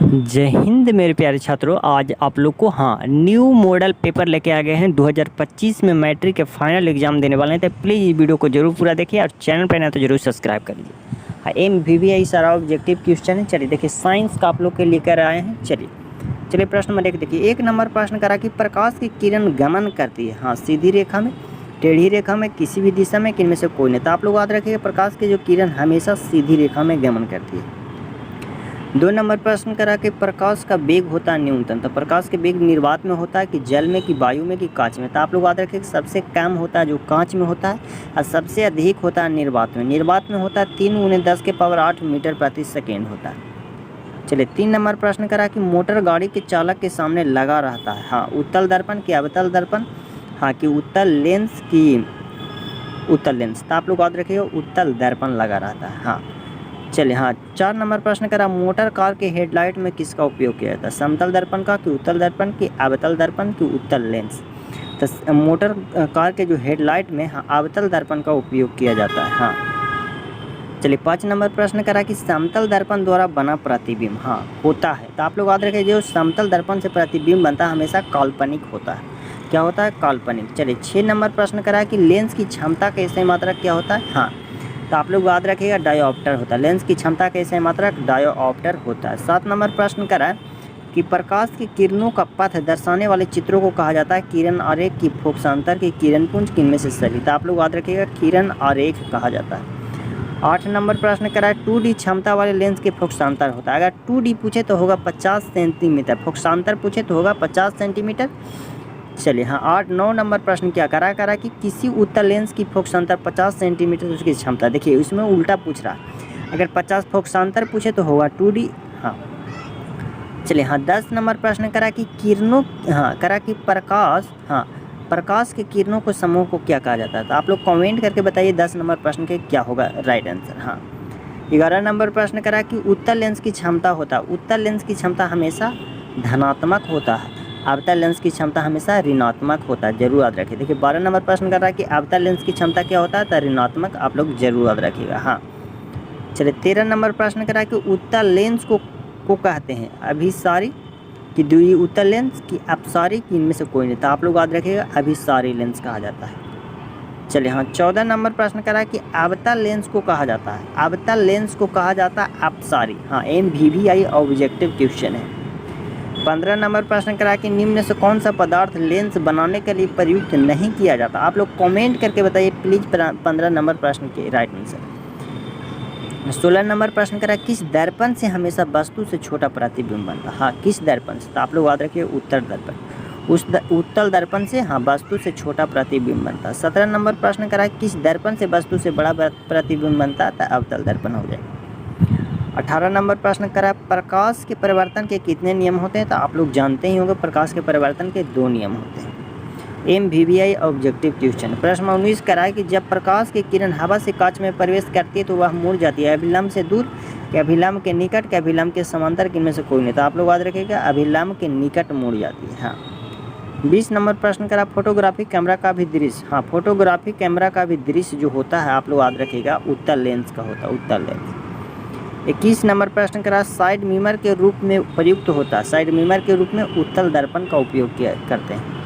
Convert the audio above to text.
जय हिंद मेरे प्यारे छात्रों। आज आप लोग को न्यू मॉडल पेपर लेके आ गए हैं। 2025 में मैट्रिक के फाइनल एग्जाम देने वाले हैं, तो प्लीज़ इस वीडियो को जरूर पूरा देखिए और चैनल पर नए तो जरूर सब्सक्राइब कर लीजिए। MVVI सारा ऑब्जेक्टिव क्वेश्चन है। चलिए देखिए, साइंस का आप लोग के लेकर आए हैं। चलिए प्रश्न नंबर 1 देखिए। 1 नंबर प्रश्न करा कि प्रकाश की किरण गमन करती है सीधी रेखा में, टेढ़ी रेखा में, किसी भी दिशा में, किनमें से कोई नहीं। तो आप लोग याद रखिएगा, प्रकाश की जो किरण हमेशा सीधी रेखा में गमन करती है। 2 नंबर प्रश्न करा कि प्रकाश का वेग होता है न्यूनतम। तो प्रकाश के वेग निर्वात में होता है कि जल में, कि वायु में, कि कांच में। तो आप लोग याद रखिए, सबसे कम होता है जो कांच में होता है और सबसे अधिक होता है निर्वात में। निर्वात में होता है 3 × 10⁸ मीटर प्रति सेकेंड होता है। चलिए 3 नंबर प्रश्न करा कि मोटर गाड़ी के चालक के सामने लगा रहता है उत्तल दर्पण कि अवतल दर्पण, कि उत्तल लेंस की उत्तल लेंस। तो आप लोग याद रखिएगा, उत्तल दर्पण लगा रहता है। चलिए 4 नंबर प्रश्न करा मोटर कार के हेडलाइट में किसका उपयोग किया जाता है। समतल दर्पण का, कि उत्तल दर्पण, कि अवतल दर्पण, कि उत्तल लेंस। तो मोटर कार के जो हेडलाइट में अवतल दर्पण का उपयोग किया जाता है। चलिए 5 नंबर प्रश्न करा कि समतल दर्पण द्वारा बना प्रतिबिंब होता है। तो आप लोग याद रखें, जो समतल दर्पण से प्रतिबिंब बनता है हमेशा काल्पनिक होता है। क्या होता है? काल्पनिक। चलिए 6 नंबर प्रश्न करा कि लेंस की क्षमता का सही मात्रक क्या होता है। तो आप लोग याद रखिएगा, डायोप्टर होता है। लेंस की क्षमता का सही मात्रक डायोप्टर होता है। 7 नंबर प्रश्न करा कि प्रकाश की किरणों का पथ दर्शाने वाले चित्रों को कहा जाता है किरण आरेख, की फोकसांतर, की किरणपुंज, किनमें से सही। तो आप लोग याद रखिएगा, किरण आरेख कहा जाता है। 8 नंबर प्रश्न करा 2D क्षमता वाले लेंस के फोकसांतर होता है। अगर 2D पूछे तो होगा 50 सेंटीमीटर, फोकसांतर पूछे तो होगा 50 सेंटीमीटर। चलिए 9 नंबर प्रश्न क्या करा कि किसी उत्तल लेंस की फोकसांतर 50 सेंटीमीटर उसकी क्षमता। देखिए उसमें उल्टा पूछ रहा है, अगर 50 फोकसांतर पूछे तो होगा 2D। चलिए 10 नंबर प्रश्न करा कि किरणों करा कि प्रकाश के किरणों को समूह को क्या कहा जाता है। तो आप लोग कमेंट करके बताइए 10 नंबर प्रश्न के क्या होगा राइट आंसर। 11 नंबर प्रश्न करा कि उत्तल लेंस की क्षमता होता है। उत्तल लेंस की क्षमता हमेशा धनात्मक होता है, अवतल लेंस की क्षमता हमेशा ऋणात्मक होता है। जरूर याद रखिए। देखिए 12 नंबर प्रश्न कर रहा है कि अवतल लेंस की क्षमता क्या होता है, तो ऋणात्मक। आप लोग जरूर याद रखिएगा। चलिए 13 नंबर प्रश्न कर रहा है कि उत्तल लेंस को कहते हैं अभिसारी, कि द्वि उत्तल लेंस, की अपसारी, की इनमें से कोई नहीं। तो आप लोग याद रखिएगा, अभिसारी लेंस कहा जाता है। चलिए 14 नंबर प्रश्न करा कि अवतल लेंस को कहा जाता है, अवतल लेंस को कहा जाता है अपसारी। MVVI ऑब्जेक्टिव क्वेश्चन है। 15 नंबर प्रश्न करा कि निम्न से कौन सा पदार्थ लेंस बनाने के लिए प्रयुक्त नहीं किया जाता। आप लोग कमेंट करके बताइए प्लीज 15 नंबर प्रश्न के राइट आंसर। 16 नंबर प्रश्न करा किस दर्पण से हमेशा वस्तु से छोटा प्रतिबिंब बनता। किस दर्पण से। तो आप लोग याद रखिए, उत्तल दर्पण। उत्तल दर्पण से वस्तु से छोटा प्रतिबिंब बनता है। 17 नंबर प्रश्न करा किस दर्पण से वस्तु से बड़ा प्रतिबिंब बनता है, तो अवतल दर्पण हो जाएगा। 18 नंबर प्रश्न करा प्रकाश के परिवर्तन के कितने नियम होते हैं। तो आप लोग जानते ही होंगे, प्रकाश के परिवर्तन के 2 नियम होते हैं। MVVI objective question. प्रश्न 19 करा कि जब प्रकाश की किरण हवा से कांच में प्रवेश करती है तो वह मुड़ जाती है अभिलंब से दूर, कि अभिलंब के निकट, कि अभिलंब के समांतर, किनमें से कोई नहीं। तो आप लोग याद रखिएगा, अभिलंब के निकट मुड़ जाती है। 20 नंबर प्रश्न करा फोटोग्राफी कैमरा का भी दृश्य। फोटोग्राफी कैमरा का भी दृश्य जो होता है आप लोग याद रखिएगा, उत्तल लेंस का होता है, उत्तल लेंस। 21 नंबर प्रश्न करा साइड मिरर के रूप में प्रयुक्त होता है। साइड मिरर के रूप में उत्तल दर्पण का उपयोग करते हैं।